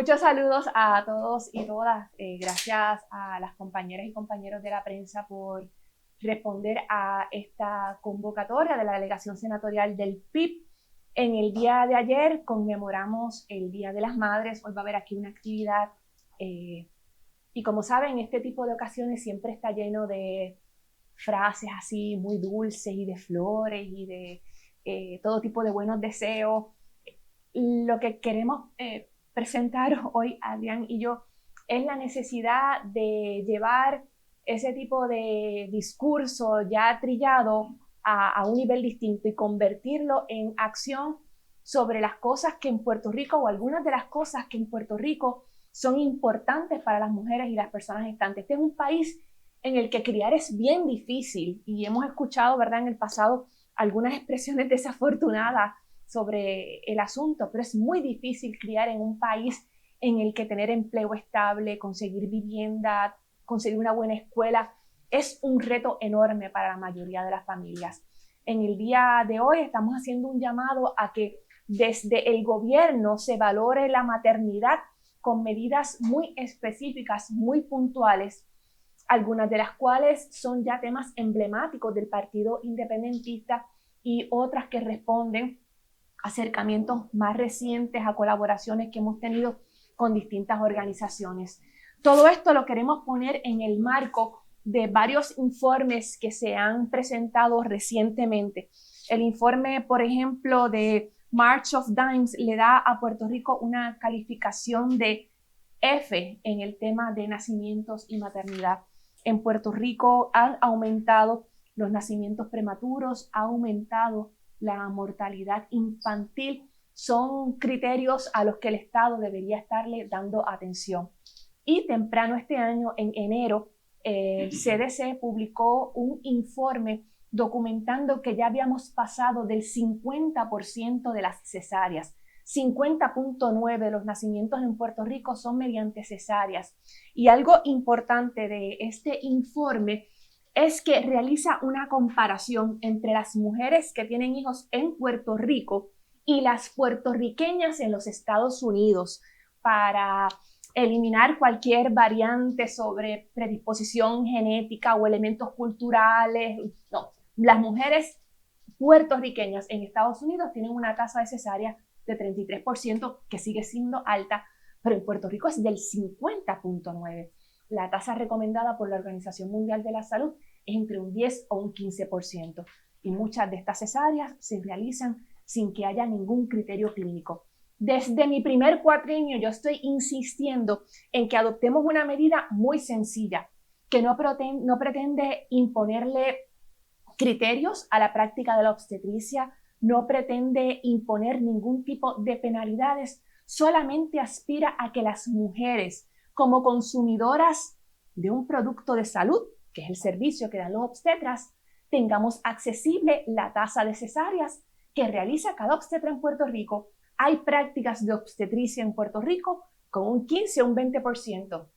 Muchos saludos a todos y todas. Gracias a las compañeras y compañeros de la prensa por responder a esta convocatoria de la delegación senatorial del PIB. En el día de ayer conmemoramos el Día de las Madres. Hoy va a haber aquí una actividad y como saben, este tipo de ocasiones siempre está lleno de frases así muy dulces y de flores y de todo tipo de buenos deseos. Lo que queremos presentar hoy, Adrián y yo, es la necesidad de llevar ese tipo de discurso ya trillado a un nivel distinto y convertirlo en acción sobre las cosas que en Puerto Rico, o algunas de las cosas que en Puerto Rico son importantes para las mujeres y las personas gestantes. Este es un país en el que criar es bien difícil y hemos escuchado, ¿verdad?, en el pasado algunas expresiones desafortunadas sobre el asunto, pero es muy difícil criar en un país en el que tener empleo estable, conseguir vivienda, conseguir una buena escuela, es un reto enorme para la mayoría de las familias. En el día de hoy estamos haciendo un llamado a que desde el gobierno se valore la maternidad con medidas muy específicas, muy puntuales, algunas de las cuales son ya temas emblemáticos del Partido Independentista y otras que responden a acercamientos más recientes, a colaboraciones que hemos tenido con distintas organizaciones. Todo esto lo queremos poner en el marco de varios informes que se han presentado recientemente. El informe, por ejemplo, de March of Dimes le da a Puerto Rico una calificación de F en el tema de nacimientos y maternidad. En Puerto Rico han aumentado los nacimientos prematuros, ha aumentado la mortalidad infantil. Son criterios a los que el Estado debería estarle dando atención. Y temprano este año, en enero, el CDC publicó un informe documentando que ya habíamos pasado del 50% de las cesáreas. 50.9% de los nacimientos en Puerto Rico son mediante cesáreas. Y algo importante de este informe es que realiza una comparación entre las mujeres que tienen hijos en Puerto Rico y las puertorriqueñas en los Estados Unidos para eliminar cualquier variante sobre predisposición genética o elementos culturales. No, las mujeres puertorriqueñas en Estados Unidos tienen una tasa de cesárea de 33%, que sigue siendo alta, pero en Puerto Rico es del 50.9%. La tasa recomendada por la Organización Mundial de la Salud es entre un 10 o un 15%. Y muchas de estas cesáreas se realizan sin que haya ningún criterio clínico. Desde mi primer cuatrienio yo estoy insistiendo en que adoptemos una medida muy sencilla, que no pretende imponerle criterios a la práctica de la obstetricia, no pretende imponer ningún tipo de penalidades, solamente aspira a que las mujeres, como consumidoras de un producto de salud, que es el servicio que dan los obstetras, tengamos accesible la tasa de cesáreas que realiza cada obstetra en Puerto Rico. Hay prácticas de obstetricia en Puerto Rico con un 15 o un 20%.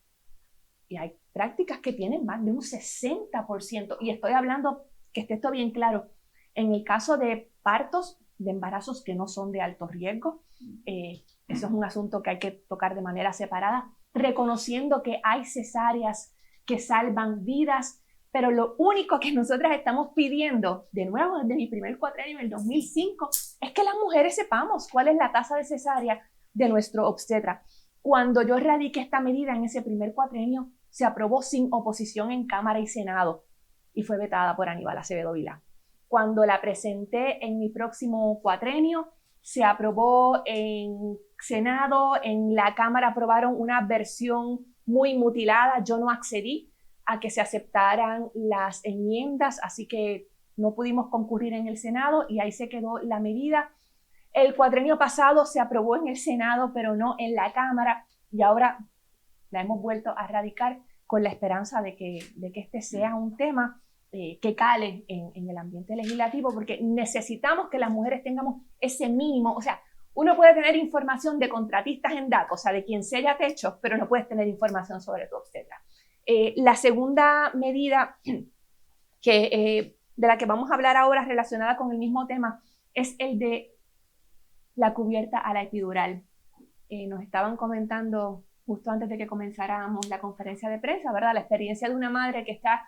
Y hay prácticas que tienen más de un 60%. Y estoy hablando, que esté esto bien claro, en el caso de partos, de embarazos que no son de alto riesgo, eso es un asunto que hay que tocar de manera separada, reconociendo que hay cesáreas que salvan vidas, pero lo único que nosotras estamos pidiendo, de nuevo desde mi primer cuatrienio en el 2005, es que las mujeres sepamos cuál es la tasa de cesárea de nuestro obstetra. Cuando yo radiqué esta medida en ese primer cuatrienio, se aprobó sin oposición en Cámara y Senado y fue vetada por Aníbal Acevedo Vilá. Cuando la presenté en mi próximo cuatrienio, se aprobó en Senado, en la Cámara aprobaron una versión muy mutilada. Yo no accedí a que se aceptaran las enmiendas, así que no pudimos concurrir en el Senado y ahí se quedó la medida. El cuatrienio pasado se aprobó en el Senado, pero no en la Cámara, y ahora la hemos vuelto a radicar con la esperanza de que este sea un tema que cale en el ambiente legislativo, porque necesitamos que las mujeres tengamos ese mínimo. O sea, uno puede tener información de contratistas en DACO, o sea, de quien sella techos, pero no puedes tener información sobre tu obstetra. La segunda medida de la que vamos a hablar ahora relacionada con el mismo tema es el de la cubierta a la epidural. nos estaban comentando justo antes de que comenzáramos la conferencia de prensa, ¿verdad? La experiencia de una madre que está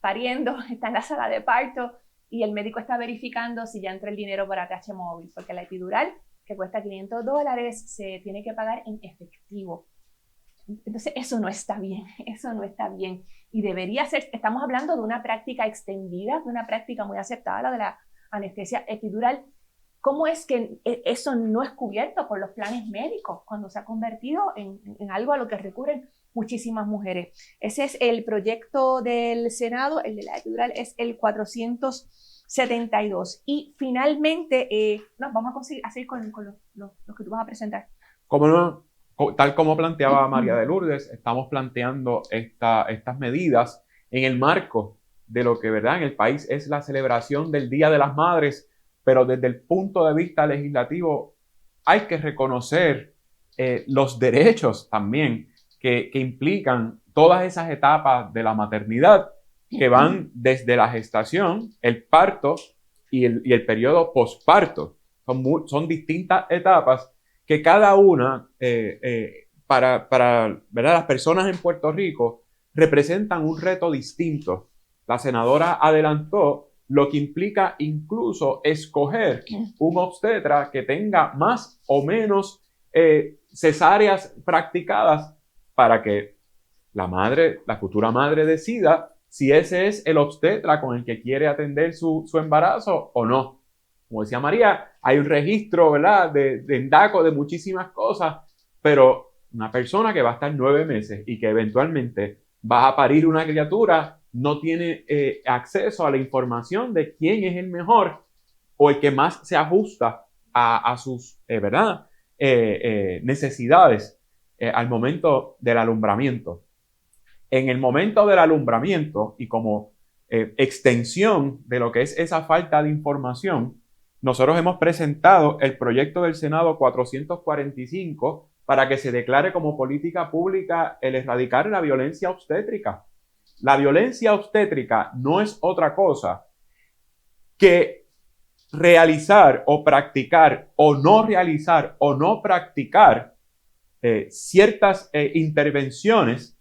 pariendo, está en la sala de parto y el médico está verificando si ya entró el dinero por ATH móvil, porque la epidural, que cuesta $500, se tiene que pagar en efectivo. Entonces, eso no está bien, eso no está bien. Y debería ser, estamos hablando de una práctica extendida, de una práctica muy aceptada, la de la anestesia epidural. ¿Cómo es que eso no es cubierto por los planes médicos cuando se ha convertido en algo a lo que recurren muchísimas mujeres? Ese es el proyecto del Senado, el de la epidural es el 472. Y finalmente, vamos a seguir con los que tú vas a presentar. ¿Cómo no? Tal como planteaba María de Lourdes, estamos planteando estas medidas en el marco de lo que, ¿verdad?, en el país es la celebración del Día de las Madres, pero desde el punto de vista legislativo hay que reconocer los derechos también que implican todas esas etapas de la maternidad que van desde la gestación, el parto y el periodo posparto. Son distintas etapas que cada una, para ¿verdad?, las personas en Puerto Rico, representan un reto distinto. La senadora adelantó lo que implica incluso escoger un obstetra que tenga más o menos cesáreas practicadas para que la futura madre decida si ese es el obstetra con el que quiere atender su embarazo o no. Como decía María, hay un registro, ¿verdad?, de ENDACO, de muchísimas cosas, pero una persona que va a estar 9 meses y que eventualmente va a parir una criatura no tiene acceso a la información de quién es el mejor o el que más se ajusta a sus ¿verdad?, necesidades al momento del alumbramiento. En el momento del alumbramiento y como extensión de lo que es esa falta de información, nosotros hemos presentado el proyecto del Senado 445 para que se declare como política pública el erradicar la violencia obstétrica. La violencia obstétrica no es otra cosa que realizar o practicar o no realizar o no practicar ciertas intervenciones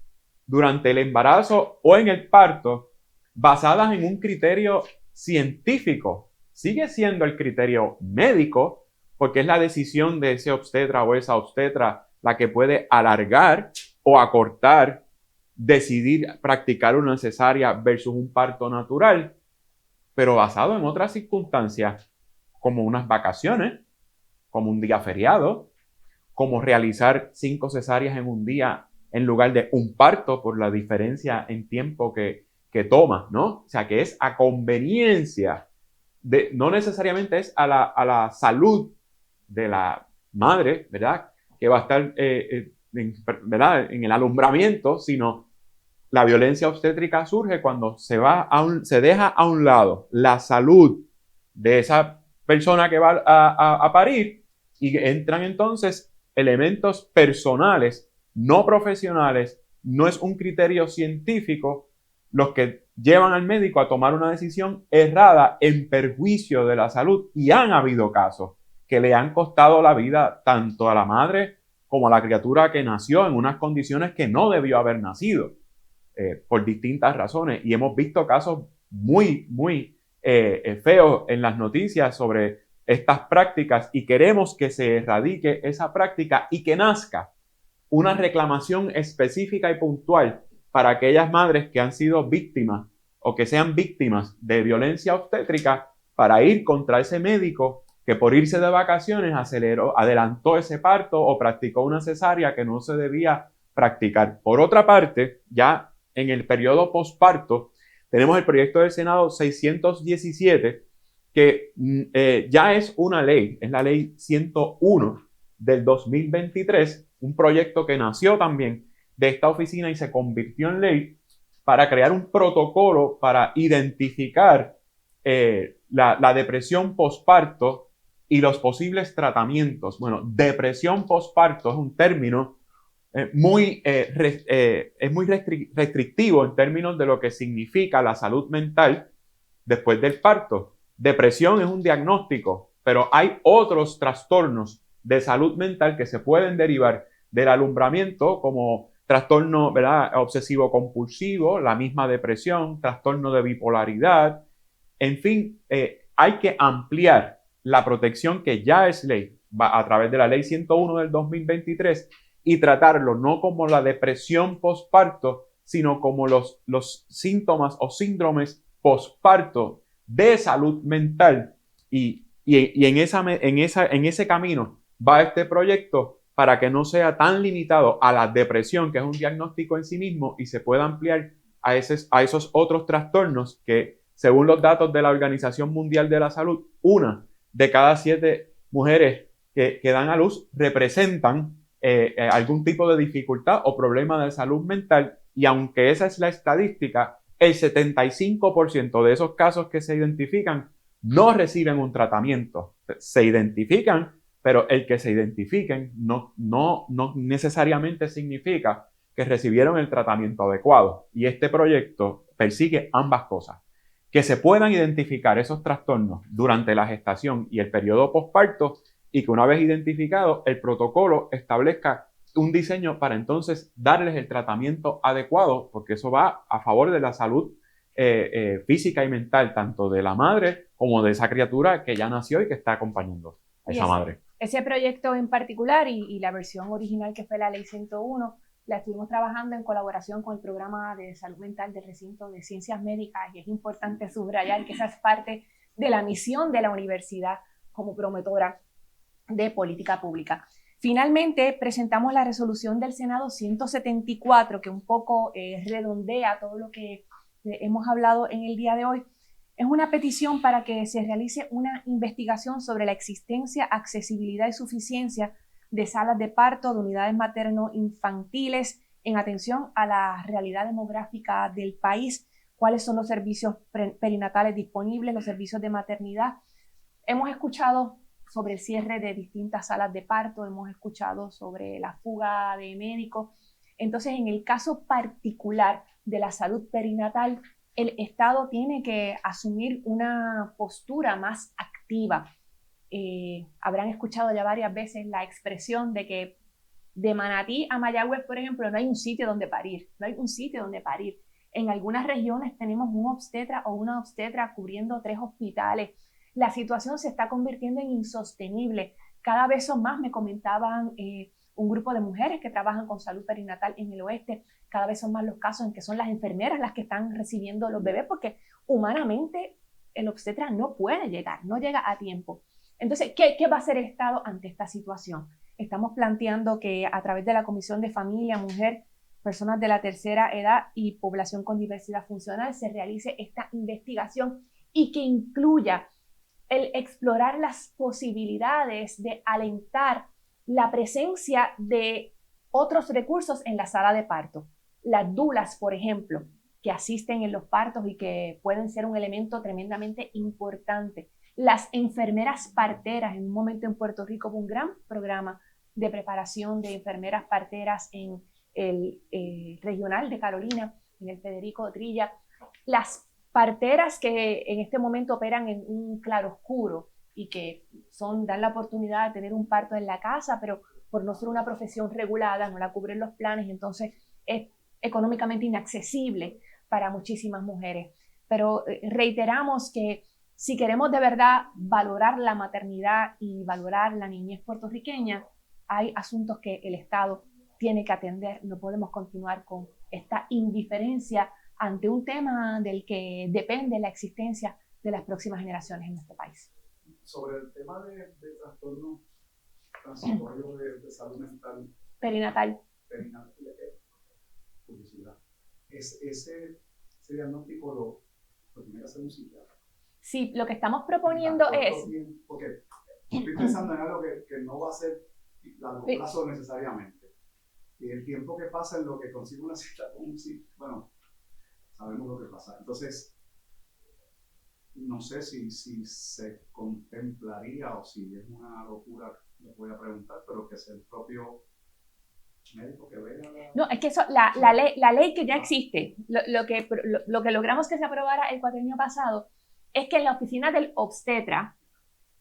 durante el embarazo o en el parto basadas en un criterio científico. Sigue siendo el criterio médico porque es la decisión de ese obstetra o esa obstetra la que puede alargar o acortar, decidir practicar una cesárea versus un parto natural, pero basado en otras circunstancias como unas vacaciones, como un día feriado, como realizar 5 cesáreas en un día en lugar de un parto por la diferencia en tiempo que toma, ¿no? O sea, que es a conveniencia, no necesariamente es a la salud de la madre, ¿verdad?, que va a estar ¿verdad?, en el alumbramiento, sino la violencia obstétrica surge cuando se deja a un lado la salud de esa persona que va a parir y entran entonces elementos personales, no profesionales, no es un criterio científico los que llevan al médico a tomar una decisión errada en perjuicio de la salud. Y han habido casos que le han costado la vida tanto a la madre como a la criatura que nació en unas condiciones que no debió haber nacido, por distintas razones. Y hemos visto casos muy, muy feos en las noticias sobre estas prácticas y queremos que se erradique esa práctica y que nazca una reclamación específica y puntual para aquellas madres que han sido víctimas o que sean víctimas de violencia obstétrica, para ir contra ese médico que por irse de vacaciones adelantó ese parto o practicó una cesárea que no se debía practicar. Por otra parte, ya en el periodo posparto, tenemos el proyecto del Senado 617, que ya es una ley, es la ley 101 del 2023, un proyecto que nació también de esta oficina y se convirtió en ley para crear un protocolo para identificar la depresión posparto y los posibles tratamientos. Bueno, depresión posparto es un término muy restrictivo en términos de lo que significa la salud mental después del parto. Depresión es un diagnóstico, pero hay otros trastornos de salud mental que se pueden derivar del alumbramiento, como trastorno, ¿verdad?, obsesivo-compulsivo, la misma depresión, trastorno de bipolaridad. En fin, hay que ampliar la protección que ya es ley a través de la Ley 101 del 2023 y tratarlo no como la depresión postparto, sino como los síntomas o síndromes postparto de salud mental. Y en ese camino va este proyecto para que no sea tan limitado a la depresión, que es un diagnóstico en sí mismo, y se pueda ampliar a esos otros trastornos que, según los datos de la Organización Mundial de la Salud, 1 de cada 7 mujeres que dan a luz representan algún tipo de dificultad o problema de salud mental, y aunque esa es la estadística, el 75% de esos casos que se identifican no reciben un tratamiento. Se identifican, pero el que se identifiquen no necesariamente significa que recibieron el tratamiento adecuado. Y este proyecto persigue ambas cosas: que se puedan identificar esos trastornos durante la gestación y el periodo postparto, y que una vez identificado, el protocolo establezca un diseño para entonces darles el tratamiento adecuado, porque eso va a favor de la salud física y mental, tanto de la madre como de esa criatura que ya nació y que está acompañando a esa madre. Ese proyecto en particular y la versión original, que fue la Ley 101, la estuvimos trabajando en colaboración con el programa de salud mental del recinto de ciencias médicas, y es importante subrayar que esa es parte de la misión de la universidad como promotora de política pública. Finalmente, presentamos la resolución del Senado 174, que un poco redondea todo lo que hemos hablado en el día de hoy. Es una petición para que se realice una investigación sobre la existencia, accesibilidad y suficiencia de salas de parto, de unidades materno-infantiles, en atención a la realidad demográfica del país, cuáles son los servicios perinatales disponibles, los servicios de maternidad. Hemos escuchado sobre el cierre de distintas salas de parto, hemos escuchado sobre la fuga de médicos. Entonces, en el caso particular de la salud perinatal, el Estado tiene que asumir una postura más activa. Habrán escuchado ya varias veces la expresión de que de Manatí a Mayagüez, por ejemplo, no hay un sitio donde parir, no hay un sitio donde parir. En algunas regiones tenemos un obstetra o una obstetra cubriendo 3 hospitales. La situación se está convirtiendo en insostenible. Cada vez son más, me comentaban un grupo de mujeres que trabajan con salud perinatal en el oeste, cada vez son más los casos en que son las enfermeras las que están recibiendo los bebés, porque humanamente el obstetra no puede llegar, no llega a tiempo. Entonces, ¿qué va a hacer el Estado ante esta situación? Estamos planteando que a través de la Comisión de Familia, Mujer, Personas de la Tercera Edad y Población con Diversidad Funcional se realice esta investigación y que incluya el explorar las posibilidades de alentar la presencia de otros recursos en la sala de parto. Las dulas, por ejemplo, que asisten en los partos y que pueden ser un elemento tremendamente importante. Las enfermeras parteras, en un momento en Puerto Rico hubo un gran programa de preparación de enfermeras parteras en el regional de Carolina, en el Federico Trilla. Las parteras que en este momento operan en un claroscuro y que dan la oportunidad de tener un parto en la casa, pero por no ser una profesión regulada, no la cubren los planes, entonces es económicamente inaccesible para muchísimas mujeres. Pero reiteramos que si queremos de verdad valorar la maternidad y valorar la niñez puertorriqueña, hay asuntos que el Estado tiene que atender. No podemos continuar con esta indiferencia ante un tema del que depende la existencia de las próximas generaciones en nuestro país. Sobre el tema de trastorno transitorio de salud mental perinatal, publicidad, ese diagnóstico lo tiene que hacer un psiquiatra. Sí, lo que estamos proponiendo es... Porque estoy pensando en algo que no va a ser a largo plazo necesariamente. Y el tiempo que pasa en lo que consigue una cita con un psiquiatra, bueno, sabemos lo que pasa. Entonces, no sé si se contemplaría o si es una locura, les voy a preguntar, pero que sea el propio médico que vea. No, es que eso, la ley que ya existe, lo que logramos que se aprobara el cuatrienio pasado, es que en la oficina del obstetra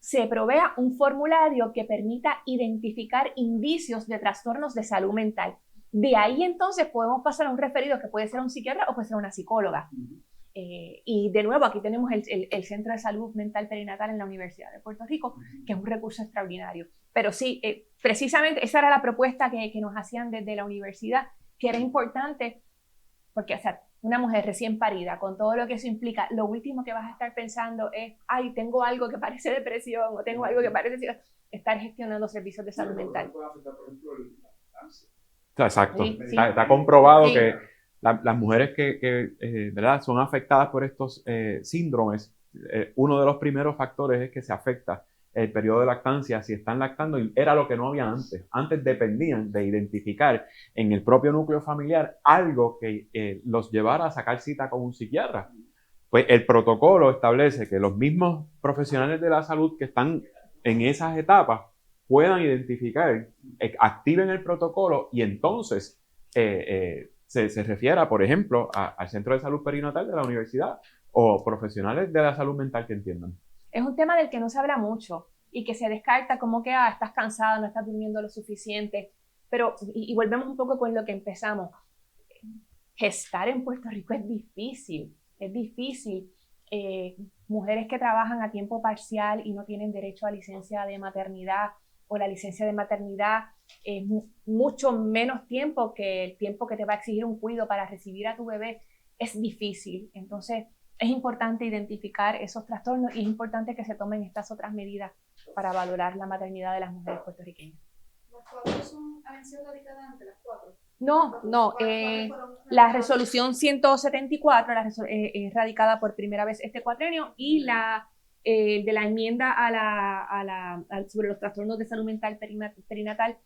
se provea un formulario que permita identificar indicios de trastornos de salud mental. De ahí entonces podemos pasar a un referido que puede ser un psiquiatra o puede ser una psicóloga. Y de nuevo, aquí tenemos el Centro de Salud Mental Perinatal en la Universidad de Puerto Rico, que es un recurso extraordinario. Pero sí, precisamente esa era la propuesta que nos hacían desde la universidad, que era importante, porque, o sea, una mujer recién parida, con todo lo que eso implica, lo último que vas a estar pensando es, ay, tengo algo que parece depresión, o tengo algo que parece... Estar gestionando servicios de salud mental. Puede afectar, por ejemplo, la lactancia. Exacto. Sí, sí. Está comprobado Sí. que las mujeres que ¿verdad? Son afectadas por estos síndromes, uno de los primeros factores es que se afecta el periodo de lactancia si están lactando, y era lo que no había antes. Antes dependían de identificar en el propio núcleo familiar algo que los llevara a sacar cita con un psiquiatra. Pues el protocolo establece que los mismos profesionales de la salud que están en esas etapas puedan identificar, activen el protocolo y entonces se refiera, por ejemplo, al Centro de Salud Perinatal de la universidad o profesionales de la salud mental que entiendan. Es un tema del que no se habla mucho y que se descarta como que estás cansada, no estás durmiendo lo suficiente. Pero, y volvemos un poco con lo que empezamos. Gestar en Puerto Rico es difícil, es difícil. Mujeres que trabajan a tiempo parcial y no tienen derecho a licencia de maternidad, o la licencia de maternidad es mucho menos tiempo que el tiempo que te va a exigir un cuido para recibir a tu bebé, es difícil. Entonces, es importante identificar esos trastornos y es importante que se tomen estas otras medidas para valorar la maternidad de las mujeres puertorriqueñas. ¿Las 4 habían sido radicadas antes, las 4? No. La resolución 174 es radicada por primera vez este cuatrenio y la de la enmienda sobre los trastornos de salud mental perinatal,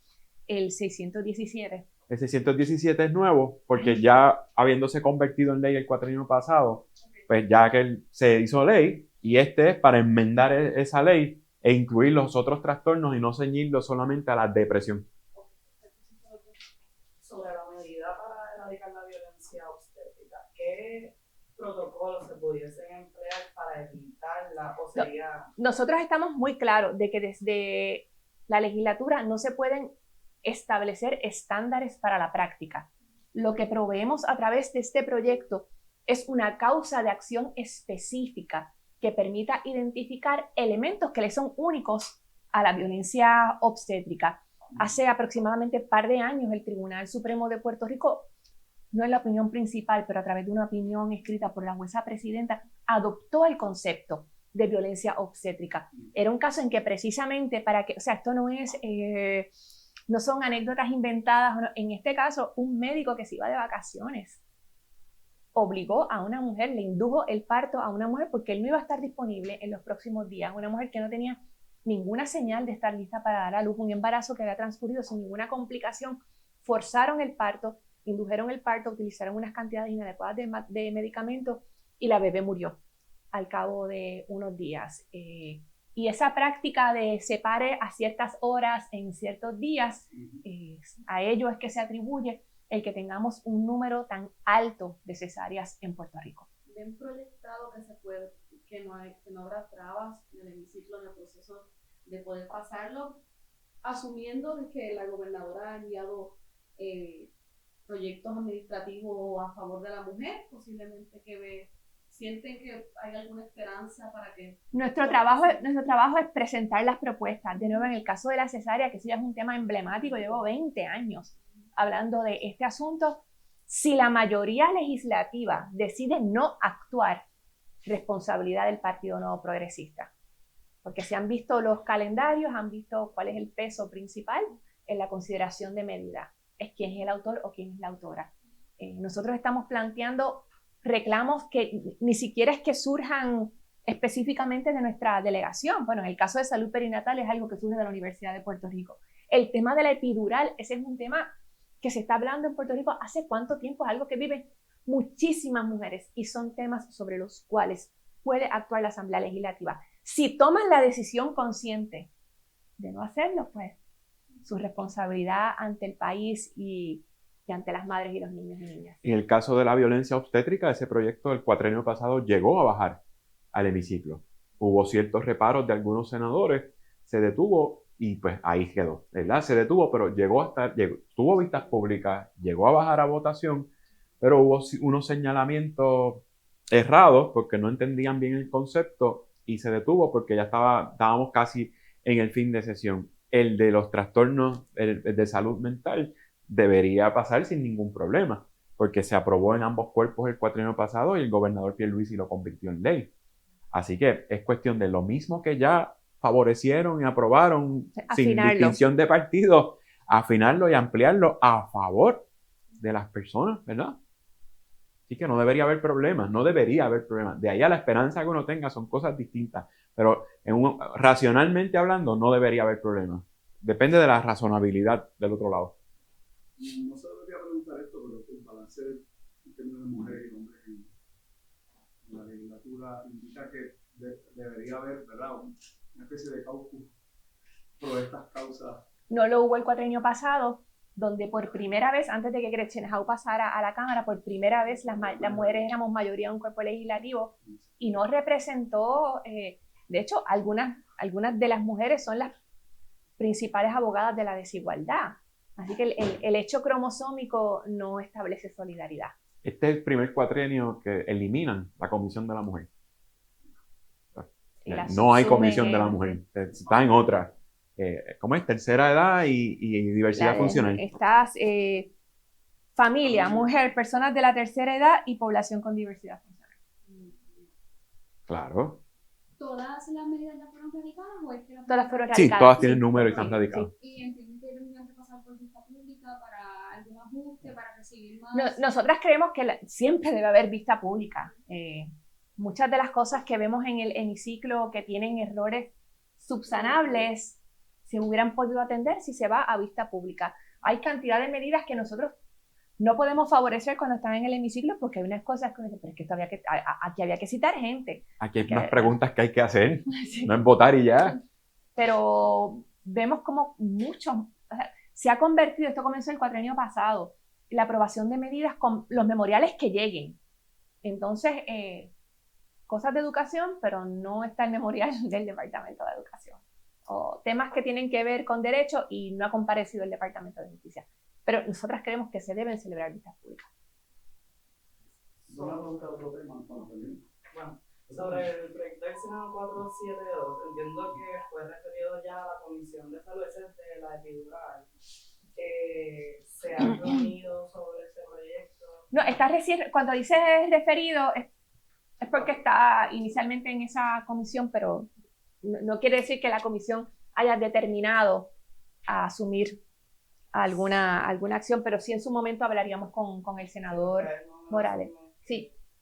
el 617. El 617 es nuevo porque ya habiéndose convertido en ley el cuatrenio pasado, pues ya que se hizo ley, y este es para enmendar esa ley e incluir los otros trastornos y no ceñirlo solamente a la depresión. Sobre la medida para erradicar la violencia obstétrica, ¿qué protocolos se pudiesen emplear para evitarla o sería...? Nosotros estamos muy claros de que desde la legislatura no se pueden establecer estándares para la práctica. Lo que proveemos a través de este proyecto es una causa de acción específica que permita identificar elementos que le son únicos a la violencia obstétrica. Hace aproximadamente un par de años el Tribunal Supremo de Puerto Rico, no es la opinión principal, pero a través de una opinión escrita por la jueza presidenta, adoptó el concepto de violencia obstétrica. Era un caso en que precisamente para que, o sea, esto no es, no son anécdotas inventadas, no, en este caso un médico que se iba de vacaciones obligó a una mujer, le indujo el parto a una mujer porque él no iba a estar disponible en los próximos días, una mujer que no tenía ninguna señal de estar lista para dar a luz, un embarazo que había transcurrido sin ninguna complicación, forzaron el parto, indujeron el parto, utilizaron unas cantidades inadecuadas de medicamentos y la bebé murió al cabo de unos días. Y esa práctica de separe a ciertas horas en ciertos días, a ello es que se atribuye el que tengamos un número tan alto de cesáreas en Puerto Rico. ¿Ven proyectado que no habrá trabas en el hemiciclo en el proceso de poder pasarlo, asumiendo de que la gobernadora ha enviado proyectos administrativos a favor de la mujer, posiblemente sienten que hay alguna esperanza para que... Nuestro trabajo es presentar las propuestas. De nuevo, en el caso de la cesárea, que eso ya es un tema emblemático, llevo 20 años hablando de este asunto. Si la mayoría legislativa decide no actuar, responsabilidad del Partido Nuevo Progresista. Porque se han visto los calendarios, han visto cuál es el peso principal en la consideración de medida. Es quién es el autor o quién es la autora. Nosotros estamos planteando reclamos que ni siquiera es que surjan específicamente de nuestra delegación. Bueno, en el caso de salud perinatal es algo que surge de la Universidad de Puerto Rico. El tema de la epidural, ese es un tema que se está hablando en Puerto Rico hace cuánto tiempo, es algo que viven muchísimas mujeres y son temas sobre los cuales puede actuar la Asamblea Legislativa. Si toman la decisión consciente de no hacerlo, pues su responsabilidad ante el país y ante las madres y los niños y niñas. En el caso de la violencia obstétrica, ese proyecto del cuatrenio pasado llegó a bajar al hemiciclo. hubo ciertos reparos de algunos senadores, se detuvo y pues ahí quedó, ¿verdad? Se detuvo, pero tuvo vistas públicas, llegó a bajar a votación, pero hubo unos señalamientos errados porque no entendían bien el concepto y se detuvo porque ya estábamos casi en el fin de sesión. El de los trastornos de salud mental debería pasar sin ningún problema, porque se aprobó en ambos cuerpos el cuatrienio pasado y el gobernador Pierluisi lo convirtió en ley. Así que es cuestión de lo mismo que ya favorecieron y aprobaron sin distinción de partido, afinarlo y ampliarlo a favor de las personas, ¿verdad? Así que no debería haber problemas, no debería haber problemas. De ahí a la esperanza que uno tenga son cosas distintas, pero racionalmente hablando no debería haber problemas. Depende de la razonabilidad del otro lado. No se debería preguntar esto, pero el balance en términos de mujeres y hombres en la legislatura indica que debería haber, ¿verdad?, una especie de caucus por estas causas. No lo hubo el cuatrienio pasado, donde por primera vez, antes de que Gretchen Howe pasara a la Cámara, por primera vez las mujeres éramos mayoría en un cuerpo legislativo y no representó, de hecho, algunas de las mujeres son las principales abogadas de la desigualdad. Así que el hecho cromosómico no establece solidaridad. Este es el primer cuatrienio que eliminan la Comisión de la Mujer. No hay Comisión de la Mujer, está en otra. ¿Cómo es? Tercera edad y diversidad funcional. Estás familia, mujer, personas de la tercera edad y población con diversidad funcional. Claro. ¿Todas las medidas ya fueron radicadas o es que todas fueron radicadas? Sí, todas tienen número y están radicadas. Y entienden que tendrían que pasar por vista pública para algún ajuste, para recibir más. Nosotras creemos que siempre debe haber vista pública. Muchas de las cosas que vemos en el hemiciclo que tienen errores subsanables se hubieran podido atender si se va a vista pública. Hay cantidad de medidas que nosotros no podemos favorecer cuando están en el hemiciclo porque hay unas cosas que pero es que aquí había que citar gente. Aquí hay unas preguntas que hay que hacer, Sí. no es votar y ya. Pero vemos como se ha convertido, esto comenzó el cuatrienio pasado, la aprobación de medidas con los memoriales que lleguen. Entonces, cosas de educación, pero no está el memorial del Departamento de Educación. O temas que tienen que ver con derecho y no ha comparecido el Departamento de Justicia. Pero nosotras creemos que se deben celebrar vistas públicas. Una pregunta de otro tema. Bueno, sobre el proyecto del Senado 472, entiendo que fue referido ya a la Comisión de Salud de la epidural. ¿Se han reunido sobre ese proyecto? No, está recién, cuando dice referido, es porque está inicialmente en esa comisión, pero no quiere decir que la comisión haya determinado a asumir alguna acción, pero sí en su momento hablaríamos con el senador Morales. Sí,